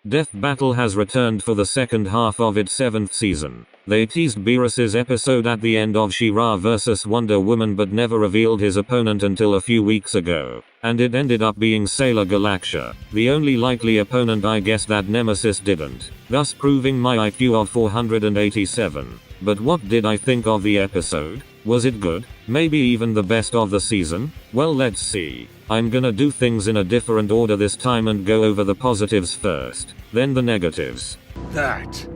Death Battle has returned for the second half of its 7th season. They teased Beerus's episode at the end of She-Ra vs Wonder Woman but never revealed his opponent until a few weeks ago. And it ended up being Sailor Galaxia, the only likely opponent I guess that Nemesis didn't, thus proving my IQ of 487. But what did I think of the episode? Was it good? Maybe even the best of the season? Well, let's see. I'm gonna do things in a different order this time and go over the positives first, then the negatives. That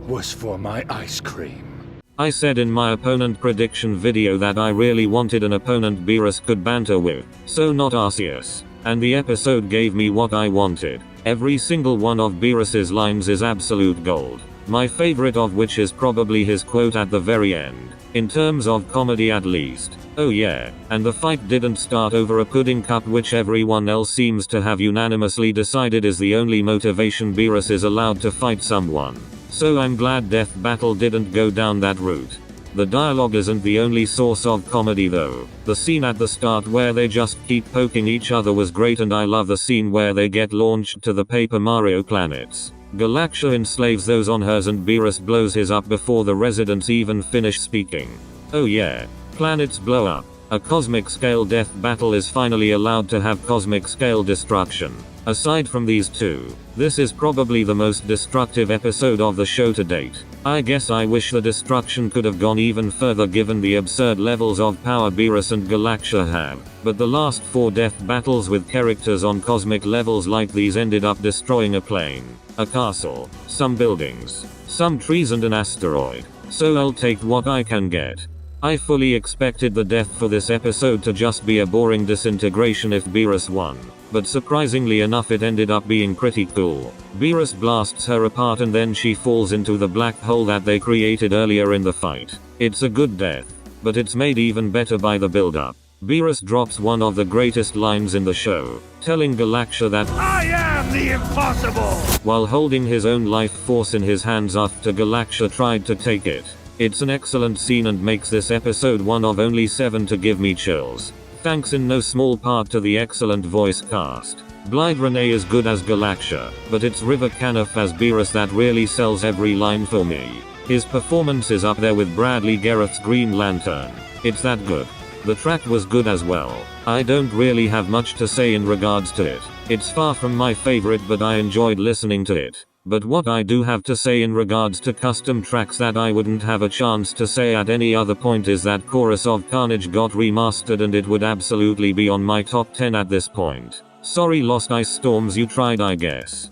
was for my ice cream. I said in my opponent prediction video that I really wanted an opponent Beerus could banter with, so not Arceus. And the episode gave me what I wanted. Every single one of Beerus's lines is absolute gold. My favorite of which is probably his quote at the very end. In terms of comedy at least. Oh yeah, and the fight didn't start over a pudding cup which everyone else seems to have unanimously decided is the only motivation Beerus is allowed to fight someone. So I'm glad Death Battle didn't go down that route. The dialogue isn't the only source of comedy though. The scene at the start where they just keep poking each other was great, and I love the scene where they get launched to the Paper Mario planets. Galaxia enslaves those on hers and Beerus blows his up before the residents even finish speaking. Oh yeah, planets blow up. A cosmic scale death battle is finally allowed to have cosmic scale destruction. Aside from these two, this is probably the most destructive episode of the show to date. I guess I wish the destruction could have gone even further given the absurd levels of power Beerus and Galaxia have, but the last 4 death battles with characters on cosmic levels like these ended up destroying a plane, a castle, some buildings, some trees and an asteroid. So I'll take what I can get. I fully expected the death for this episode to just be a boring disintegration if Beerus won, but surprisingly enough it ended up being pretty cool. Beerus blasts her apart and then she falls into the black hole that they created earlier in the fight. It's a good death, but it's made even better by the build-up. Beerus drops one of the greatest lines in the show, telling Galaxia that I am the impossible, while holding his own life force in his hands after Galaxia tried to take it. It's an excellent scene and makes this episode one of only 7 to give me chills. Thanks in no small part to the excellent voice cast. Blythe Renee is good as Galaxia, but it's River Caniff as Beerus that really sells every line for me. His performance is up there with Bradley Garrett's Green Lantern. It's that good. The track was good as well. I don't really have much to say in regards to it. It's far from my favorite, but I enjoyed listening to it. But what I do have to say in regards to custom tracks that I wouldn't have a chance to say at any other point is that Chorus of Carnage got remastered and it would absolutely be on my top 10 at this point. Sorry Lost Ice Storms, you tried I guess.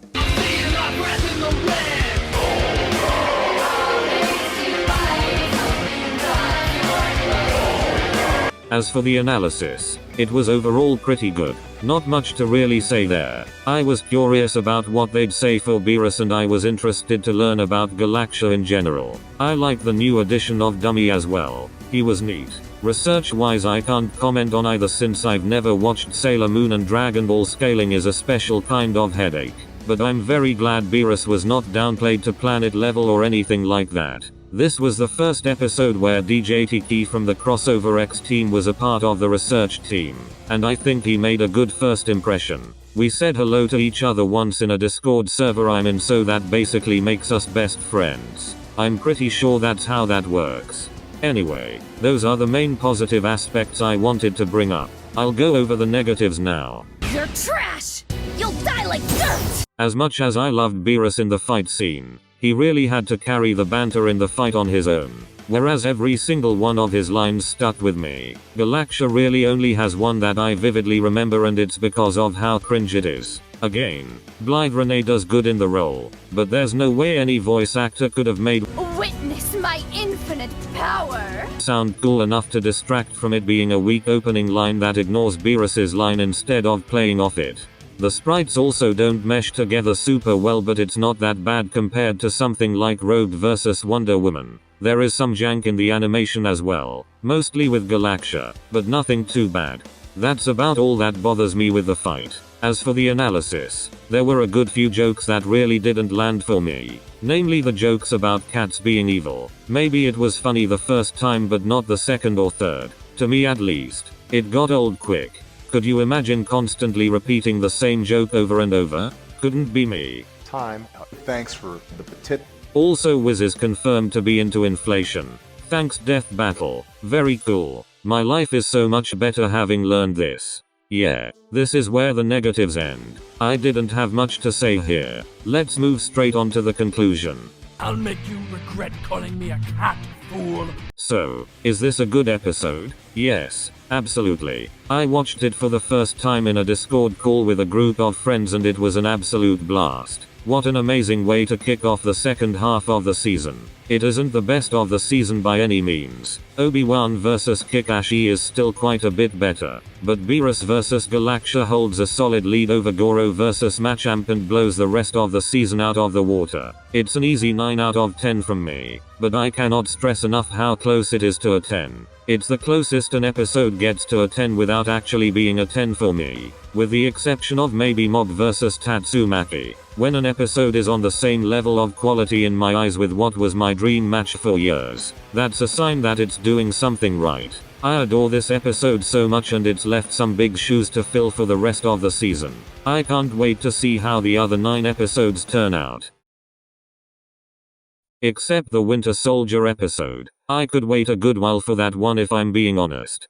As for the analysis, it was overall pretty good. Not much to really say there. I was curious about what they'd say for Beerus and I was interested to learn about Galaxia in general. I like the new addition of Dummy as well. He was neat. Research wise I can't comment on either since I've never watched Sailor Moon, and Dragon Ball scaling is a special kind of headache. But I'm very glad Beerus was not downplayed to planet level or anything like that. This was the first episode where DJ Tiki from the Crossover X team was a part of the research team, and I think he made a good first impression. We said hello to each other once in a Discord server I'm in, so that basically makes us best friends. I'm pretty sure that's how that works. Anyway, those are the main positive aspects I wanted to bring up. I'll go over the negatives now. You're trash! You'll die like dirt! As much as I loved Beerus in the fight scene, he really had to carry the banter in the fight on his own, whereas every single one of his lines stuck with me. Galaxia really only has one that I vividly remember, and it's because of how cringe it is. Again, Blythe Renee does good in the role, but there's no way any voice actor could have made "Witness my infinite power" sound cool enough to distract from it being a weak opening line that ignores Beerus's line instead of playing off it. The sprites also don't mesh together super well, but it's not that bad compared to something like Rogue vs Wonder Woman. There is some jank in the animation as well, mostly with Galaxia, but nothing too bad. That's about all that bothers me with the fight. As for the analysis, there were a good few jokes that really didn't land for me. Namely the jokes about cats being evil. Maybe it was funny the first time but not the second or third. To me at least. It got old quick. Could you imagine constantly repeating the same joke over and over? Couldn't be me. time. Thanks for the tip. Also, Wiz is confirmed to be into inflation. Thanks Death Battle. Very cool. My life is so much better having learned this. Yeah, this is where the negatives end. I didn't have much to say here. Let's move straight on to the conclusion. I'll make you regret calling me a cat, fool. So, is this a good episode? Yes, absolutely. I watched it for the first time in a Discord call with a group of friends and it was an absolute blast. What an amazing way to kick off the second half of the season. It isn't the best of the season by any means. Obi-Wan vs Kakashi is still quite a bit better, but Beerus vs Galaxia holds a solid lead over Goro vs Machamp and blows the rest of the season out of the water. It's an easy 9 out of 10 from me, but I cannot stress enough how close it is to a 10. It's the closest an episode gets to a 10 without actually being a 10 for me, with the exception of maybe Mob vs Tatsumaki. When an episode is on the same level of quality in my eyes with what was my dream match for years, that's a sign that it's doing something right. I adore this episode so much and it's left some big shoes to fill for the rest of the season. I can't wait to see how the other 9 episodes turn out. Except the Winter Soldier episode. I could wait a good while for that one if I'm being honest.